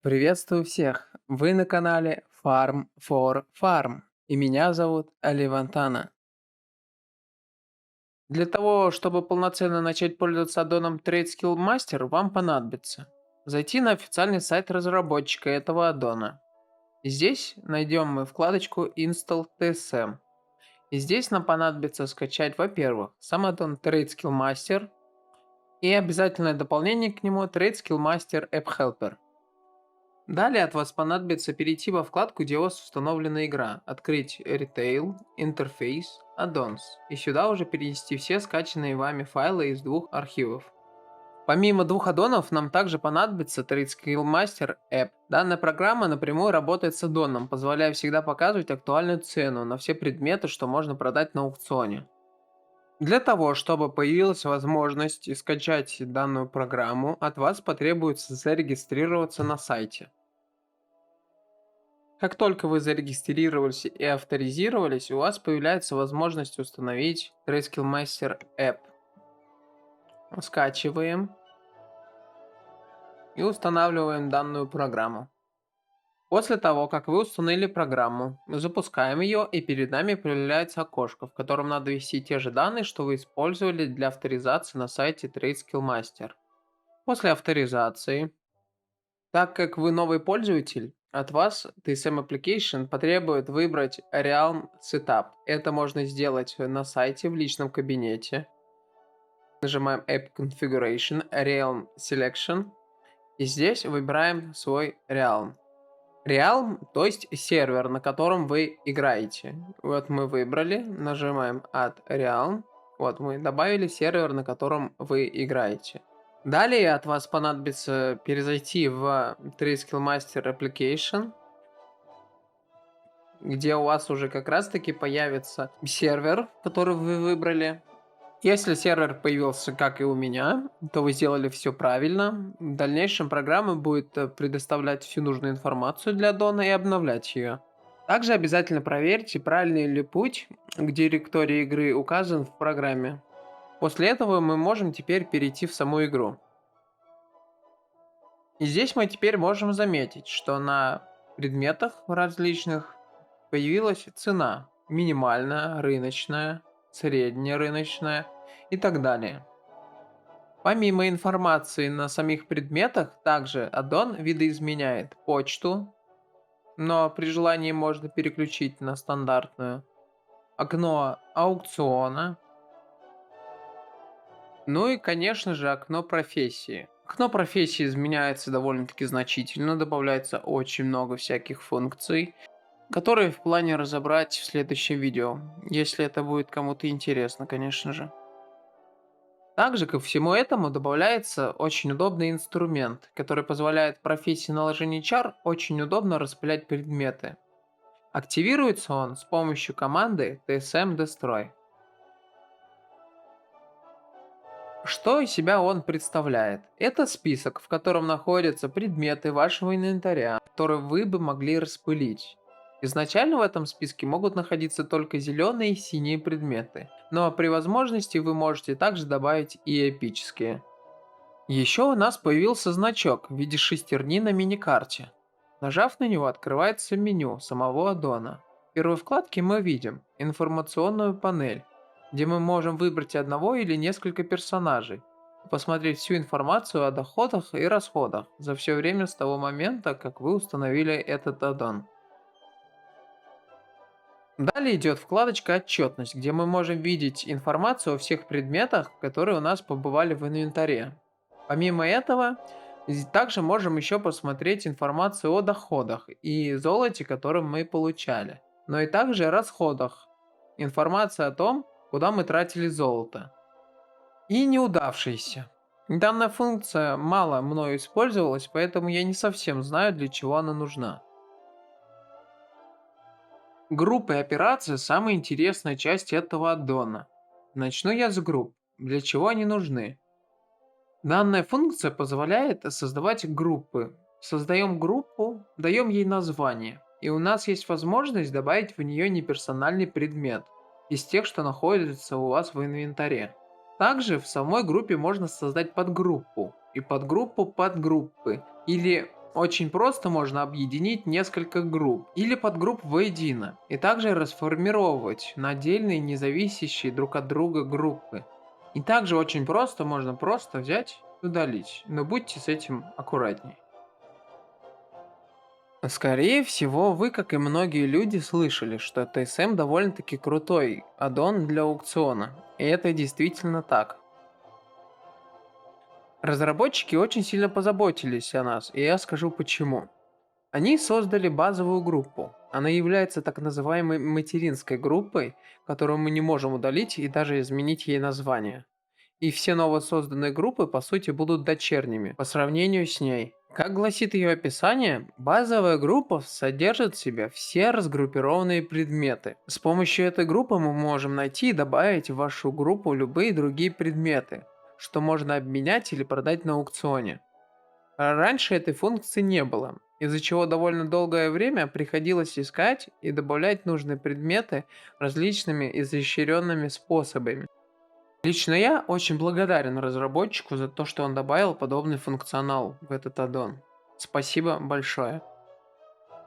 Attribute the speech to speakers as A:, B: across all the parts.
A: Приветствую всех! Вы на канале Farm for Farm, и меня зовут Али Вантана. Для того, чтобы полноценно начать пользоваться аддоном Trade Skill Master, вам понадобится зайти на официальный сайт разработчика этого аддона. И здесь найдем мы вкладочку Install TSM. И здесь нам понадобится скачать, во-первых, сам аддон Trade Skill Master и обязательное дополнение к нему Trade Skill Master App Helper. Далее от вас понадобится перейти во вкладку, где у вас установлена игра, открыть Retail, Интерфейс, Addons, и сюда уже перенести все скачанные вами файлы из двух архивов. Помимо двух аддонов, нам также понадобится Trade Skill Master App. Данная программа напрямую работает с аддоном, позволяя всегда показывать актуальную цену на все предметы, что можно продать на аукционе. Для того, чтобы появилась возможность скачать данную программу, от вас потребуется зарегистрироваться на сайте. Как только вы зарегистрировались и авторизировались, у вас появляется возможность установить Tradeskill Master App. Скачиваем и устанавливаем данную программу. После того, как вы установили программу, мы запускаем ее, и перед нами появляется окошко, в котором надо ввести те же данные, что вы использовали для авторизации на сайте Tradeskill Master. После авторизации, так как вы новый пользователь, от вас TSM Application потребует выбрать Realm Setup. Это можно сделать на сайте в личном кабинете. Нажимаем App Configuration, Realm Selection. И здесь выбираем свой Realm. Realm, то есть сервер, на котором вы играете. Вот мы выбрали, нажимаем Add Realm. Вот мы добавили сервер, на котором вы играете. Далее от вас понадобится перезайти в Tradeskill Master Application, где у вас уже как раз таки появится сервер, который вы выбрали. Если сервер появился, как и у меня, то вы сделали все правильно. В дальнейшем программа будет предоставлять всю нужную информацию для Дона и обновлять ее. Также обязательно проверьте, правильный ли путь к директории игры указан в программе. После этого мы можем теперь перейти в саму игру. И здесь мы теперь можем заметить, что на предметах различных появилась цена. Минимальная, рыночная, средняя рыночная и так далее. Помимо информации на самих предметах, также аддон видоизменяет почту, но при желании можно переключить на стандартную, окно аукциона, ну и, конечно же, окно профессии. Окно профессии изменяется довольно-таки значительно, добавляется очень много всяких функций, которые в плане разобрать в следующем видео, если это будет кому-то интересно, конечно же. Также ко всему этому добавляется очень удобный инструмент, который позволяет профессии наложения чар очень удобно распылять предметы. Активируется он с помощью команды TSM Destroy. Что из себя он представляет? Это список, в котором находятся предметы вашего инвентаря, которые вы бы могли распылить. Изначально в этом списке могут находиться только зеленые и синие предметы, но при возможности вы можете также добавить и эпические. Еще у нас появился значок в виде шестерни на миникарте. Нажав на него, открывается меню самого аддона. В первой вкладке мы видим информационную панель, где мы можем выбрать одного или несколько персонажей и посмотреть всю информацию о доходах и расходах за все время с того момента, как вы установили этот аддон. Далее идет вкладочка «Отчетность», где мы можем видеть информацию о всех предметах, которые у нас побывали в инвентаре. Помимо этого, также можем еще посмотреть информацию о доходах и золоте, которое мы получали, но и также о расходах. Информация о том, куда мы тратили золото. И неудавшиеся. Данная функция мало мною использовалась, поэтому я не совсем знаю, для чего она нужна. Группы и операции – самая интересная часть этого аддона. Начну я с групп. Для чего они нужны? Данная функция позволяет создавать группы. Создаем группу, даем ей название, и у нас есть возможность добавить в нее неперсональный предмет из тех, что находятся у вас в инвентаре. Также в самой группе можно создать подгруппу и подгруппу подгруппы или Очень просто можно объединить несколько групп или подгрупп воедино, и также расформировать на отдельные независящие друг от друга группы. И также очень просто можно просто взять и удалить, но будьте с этим аккуратней. Скорее всего, вы, как и многие люди, слышали, что TSM довольно-таки крутой аддон для аукциона. И это действительно так. Разработчики очень сильно позаботились о нас, и я скажу почему. Они создали базовую группу. Она является так называемой материнской группой, которую мы не можем удалить и даже изменить ей название. И все новосозданные группы, по сути, будут дочерними по сравнению с ней. Как гласит ее описание, базовая группа содержит в себе все разгруппированные предметы. С помощью этой группы мы можем найти и добавить в вашу группу любые другие предметы, что можно обменять или продать на аукционе. А раньше этой функции не было, из-за чего довольно долгое время приходилось искать и добавлять нужные предметы различными изощренными способами. Лично я очень благодарен разработчику за то, что он добавил подобный функционал в этот аддон. Спасибо большое.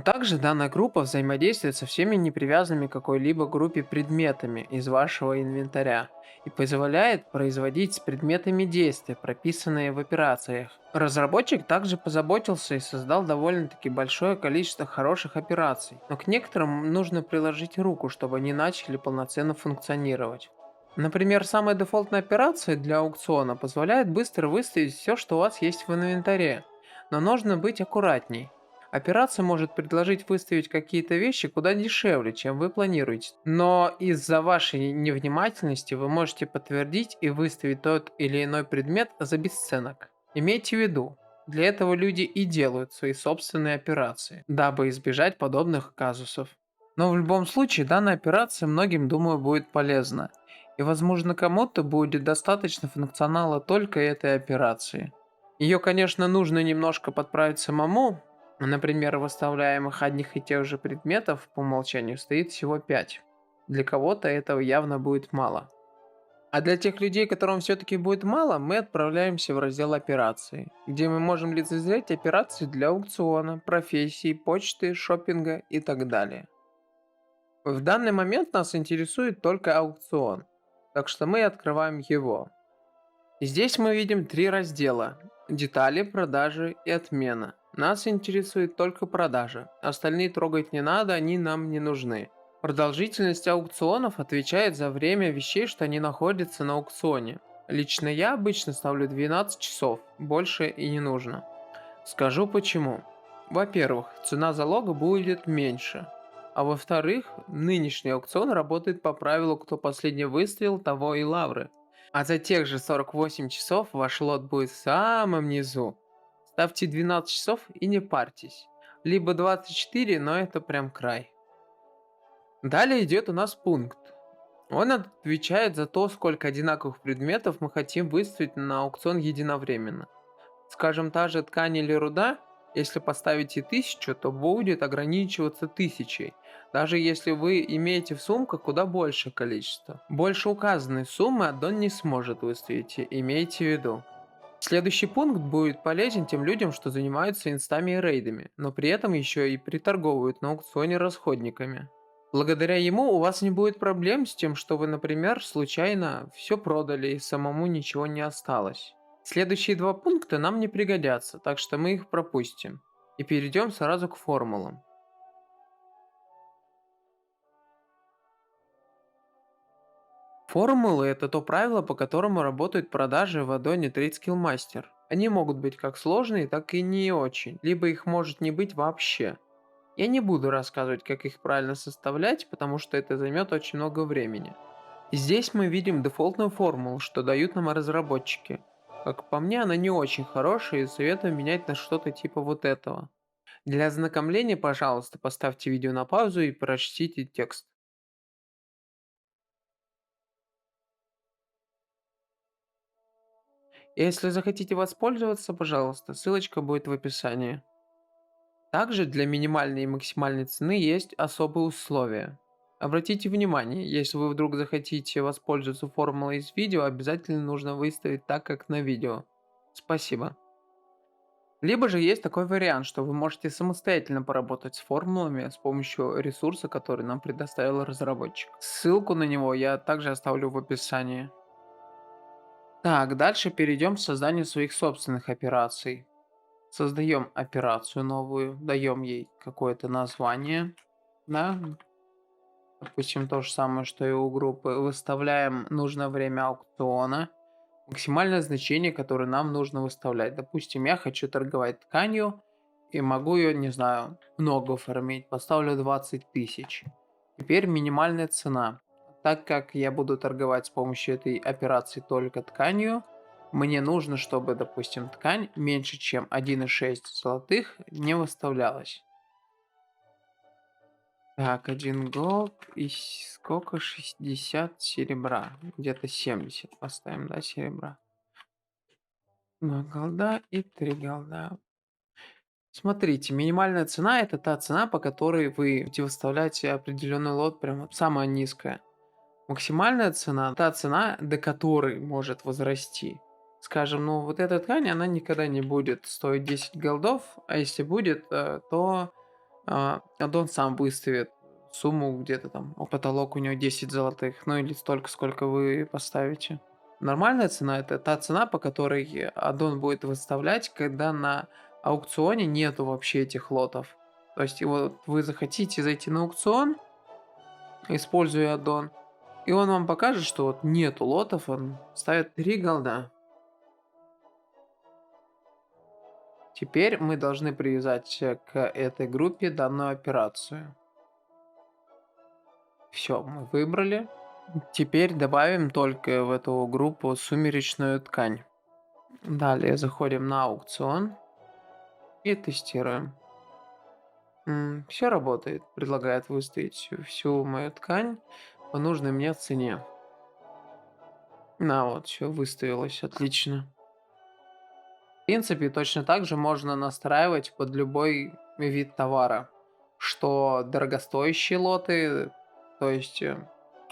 A: Также данная группа взаимодействует со всеми непривязанными к какой-либо группе предметами из вашего инвентаря и позволяет производить с предметами действия, прописанные в операциях. Разработчик также позаботился и создал довольно-таки большое количество хороших операций, но к некоторым нужно приложить руку, чтобы они начали полноценно функционировать. Например, самая дефолтная операция для аукциона позволяет быстро выставить все, что у вас есть в инвентаре, но нужно быть аккуратней. Операция может предложить выставить какие-то вещи куда дешевле, чем вы планируете. Но из-за вашей невнимательности вы можете подтвердить и выставить тот или иной предмет за бесценок. Имейте в виду, для этого люди и делают свои собственные операции, дабы избежать подобных казусов. Но в любом случае данная операция многим, думаю, будет полезна. И возможно кому-то будет достаточно функционала только этой операции. Ее, конечно, нужно немножко подправить самому. Например, выставляемых одних и тех же предметов по умолчанию стоит всего 5. Для кого-то этого явно будет мало. А для тех людей, которым все-таки будет мало, мы отправляемся в раздел операций, где мы можем лицезреть операции для аукциона, профессий, почты, шопинга и так далее. В данный момент нас интересует только аукцион, так что мы открываем его. И здесь мы видим три раздела: детали, продажи и отмена. Нас интересует только продажи, остальные трогать не надо, они нам не нужны. Продолжительность аукционов отвечает за время вещей, что они находятся на аукционе. Лично я обычно ставлю 12 часов, больше и не нужно. Скажу почему. Во-первых, цена залога будет меньше. А во-вторых, нынешний аукцион работает по правилу «кто последний выставил, того и лавры». А за тех же 48 часов ваш лот будет в самом низу. Ставьте 12 часов и не парьтесь. Либо 24, но это прям край. Далее идет у нас пункт. Он отвечает за то, сколько одинаковых предметов мы хотим выставить на аукцион единовременно. Скажем, та же ткань или руда, если поставите 1000, то будет ограничиваться 1000, даже если вы имеете в сумках куда большее количество. Больше указанной суммы аддон не сможет выставить, имейте в виду. Следующий пункт будет полезен тем людям, что занимаются инстами и рейдами, но при этом еще и приторговывают на аукционе расходниками. Благодаря ему у вас не будет проблем с тем, что вы, например, случайно все продали и самому ничего не осталось. Следующие два пункта нам не пригодятся, так что мы их пропустим. И перейдем сразу к формулам. Формулы — это то правило, по которому работают продажи в аддоне Trade Skill Master. Они могут быть как сложные, так и не очень, либо их может не быть вообще. Я не буду рассказывать, как их правильно составлять, потому что это займет очень много времени. Здесь мы видим дефолтную формулу, что дают нам разработчики. Как по мне, она не очень хорошая и советую менять на что-то типа вот этого. Для ознакомления, пожалуйста, поставьте видео на паузу и прочтите текст. Если захотите воспользоваться, пожалуйста, ссылочка будет в описании. Также для минимальной и максимальной цены есть особые условия. Обратите внимание, если вы вдруг захотите воспользоваться формулой из видео, обязательно нужно выставить так, как на видео. Спасибо. Либо же есть такой вариант, что вы можете самостоятельно поработать с формулами с помощью ресурса, который нам предоставил разработчик. Ссылку на него я также оставлю в описании. Так, дальше перейдем к созданию своих собственных операций. Создаем операцию новую, даем ей какое-то название, да, допустим, то же самое, что и у группы. Выставляем нужное время аукциона, максимальное значение, которое нам нужно выставлять. Допустим, я хочу торговать тканью и могу ее, не знаю, много оформить. Поставлю 20 тысяч. Теперь минимальная цена. Так как я буду торговать с помощью этой операции только тканью, мне нужно, чтобы, допустим, ткань меньше, чем 1,6 золотых не выставлялась. Так, 1 голд и сколько? 60 серебра. Где-то 70 поставим, да, серебра. 2 голда и 3 голда. Смотрите, минимальная цена это та цена, по которой вы будете выставлять определенный лот, прям вот самая низкая. Максимальная цена та цена, до которой может возрасти. Скажем, ну вот эта ткань, она никогда не будет стоить 10 голдов, а если будет, то аддон сам выставит сумму где-то там, потолок у него 10 золотых, ну или столько, сколько вы поставите. Нормальная цена это та цена, по которой аддон будет выставлять, когда на аукционе нету вообще этих лотов. То есть вот вы захотите зайти на аукцион, используя аддон, и он вам покажет, что вот нету лотов, он ставит 3 голда. Теперь мы должны привязать к этой группе данную операцию. Все, мы выбрали. Теперь добавим только в эту группу сумеречную ткань. Далее заходим на аукцион и тестируем. Все работает. Предлагает выставить всю мою ткань по нужной мне цене. На вот, все выставилось, отлично. В принципе, точно так же можно настраивать под любой вид товара, что дорогостоящие лоты, то есть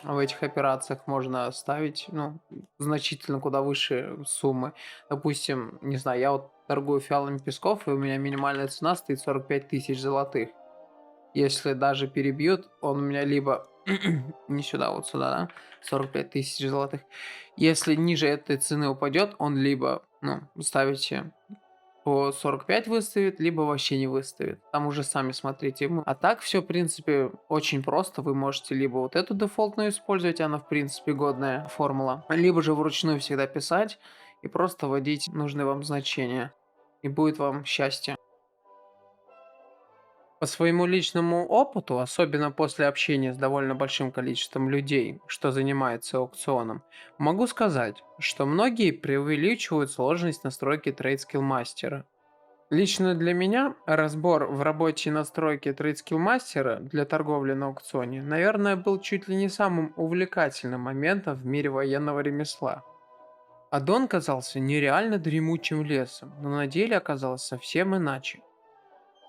A: в этих операциях можно ставить, ну, значительно куда выше суммы. Допустим, не знаю, я вот торгую фиалами песков, и у меня минимальная цена стоит 45 тысяч золотых. Если даже перебьют, он у меня либо не сюда, вот сюда, да, 45 тысяч золотых. Если ниже этой цены упадет, он либо, ну, ставите по 45 выставит, либо вообще не выставит. Там уже сами смотрите. А так все, в принципе, очень просто. Вы можете либо вот эту дефолтную использовать, она, в принципе, годная формула, либо же вручную всегда писать и просто вводить нужные вам значения. И будет вам счастье. По своему личному опыту, особенно после общения с довольно большим количеством людей, что занимается аукционом, могу сказать, что многие преувеличивают сложность настройки Trade Skill Master. Лично для меня разбор в работе и настройке Trade Skill Master для торговли на аукционе, наверное, был чуть ли не самым увлекательным моментом в мире военного ремесла. Аддон казался нереально дремучим лесом, но на деле оказалось совсем иначе.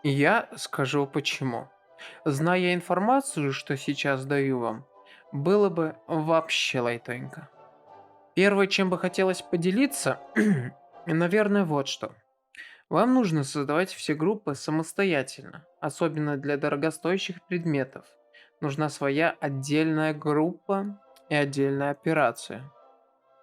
A: И я скажу почему. Зная информацию, что сейчас даю вам, было бы вообще лайтонько. Первое, чем бы хотелось поделиться, наверное, вот что. Вам нужно создавать все группы самостоятельно, особенно для дорогостоящих предметов. Нужна своя отдельная группа и отдельная операция.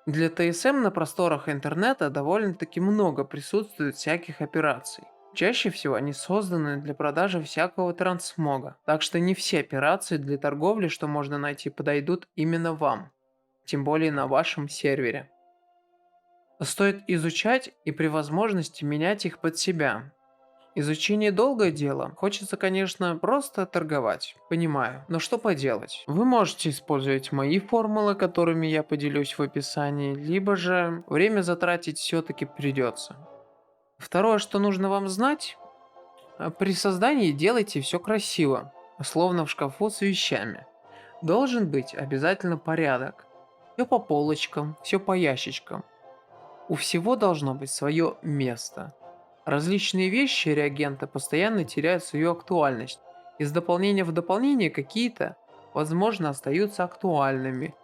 A: Для ТСМ на просторах интернета довольно-таки много присутствует всяких операций. Чаще всего они созданы для продажи всякого трансмога, так что не все операции для торговли, что можно найти, подойдут именно вам, тем более на вашем сервере. Стоит изучать и при возможности менять их под себя. Изучение долгое дело. Хочется, конечно, просто торговать. Понимаю. Но что поделать? Вы можете использовать мои формулы, которыми я поделюсь в описании, либо же время затратить все-таки придется. Второе, что нужно вам знать, при создании делайте все красиво, словно в шкафу с вещами. Должен быть обязательно порядок. Все по полочкам, все по ящичкам. У всего должно быть свое место. Различные вещи реагента постоянно теряют свою актуальность. Из дополнения в дополнение какие-то, возможно, остаются актуальными.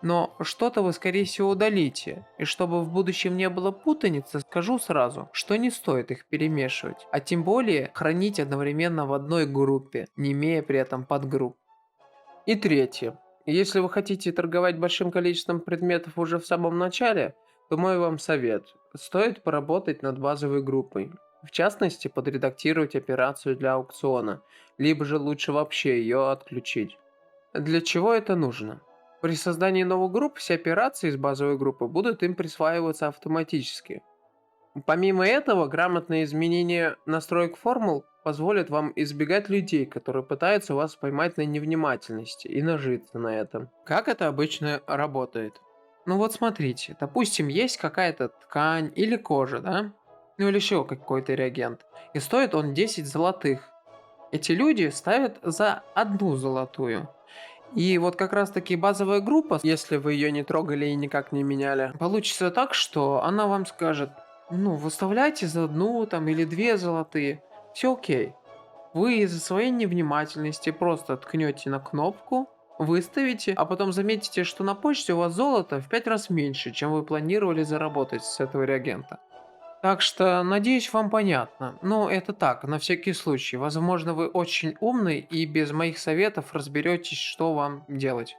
A: Но что-то вы, скорее всего, удалите. И чтобы в будущем не было путаницы, скажу сразу, что не стоит их перемешивать. А тем более хранить одновременно в одной группе, не имея при этом подгрупп. И третье. Если вы хотите торговать большим количеством предметов уже в самом начале, то мой вам совет. Стоит поработать над базовой группой. В частности, подредактировать операцию для аукциона, либо же лучше вообще ее отключить. Для чего это нужно? При создании новых групп все операции из базовой группы будут им присваиваться автоматически. Помимо этого, грамотное изменение настроек формул позволит вам избегать людей, которые пытаются вас поймать на невнимательности и нажиться на этом. Как это обычно работает? Ну вот смотрите, допустим, есть какая-то ткань или кожа, да? Ну или еще какой-то реагент. И стоит он 10 золотых. Эти люди ставят за одну золотую. И вот как раз таки базовая группа, если вы ее не трогали и никак не меняли, получится так, что она вам скажет, ну, выставляйте за одну там или две золотые, все окей. Вы из-за своей невнимательности просто ткнете на кнопку, выставите, а потом заметите, что на почте у вас золото в 5 раз меньше, чем вы планировали заработать с этого реагента. Так что, надеюсь, вам понятно. Но это так, на всякий случай. Возможно, вы очень умный и без моих советов разберетесь, что вам делать.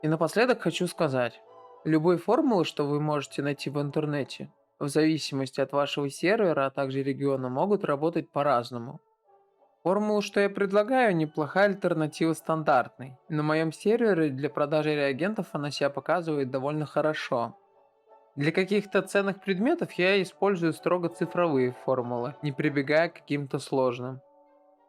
A: И напоследок хочу сказать. Любые формулы, что вы можете найти в интернете, в зависимости от вашего сервера, а также региона, могут работать по-разному. Формула, что я предлагаю, неплохая альтернатива стандартной. На моем сервере для продажи реагентов она себя показывает довольно хорошо. Для каких-то ценных предметов я использую строго цифровые формулы, не прибегая к каким-то сложным.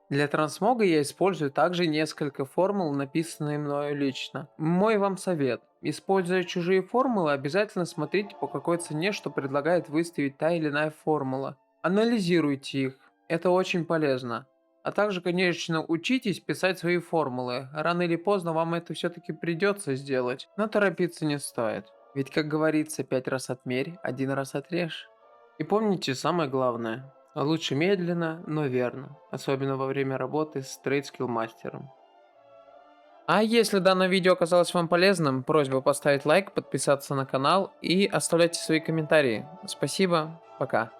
A: Для трансмога я использую также несколько формул, написанные мною лично. Мой вам совет. Используя чужие формулы, обязательно смотрите, по какой цене, что предлагает выставить та или иная формула. Анализируйте их. Это очень полезно. А также, конечно, учитесь писать свои формулы. Рано или поздно вам это все-таки придется сделать, но торопиться не стоит. Ведь, как говорится, 5 раз отмерь, 1 раз отрежь. И помните самое главное. Лучше медленно, но верно. Особенно во время работы с трейд-скилл-мастером. А если данное видео оказалось вам полезным, просьба поставить лайк, подписаться на канал и оставляйте свои комментарии. Спасибо, пока.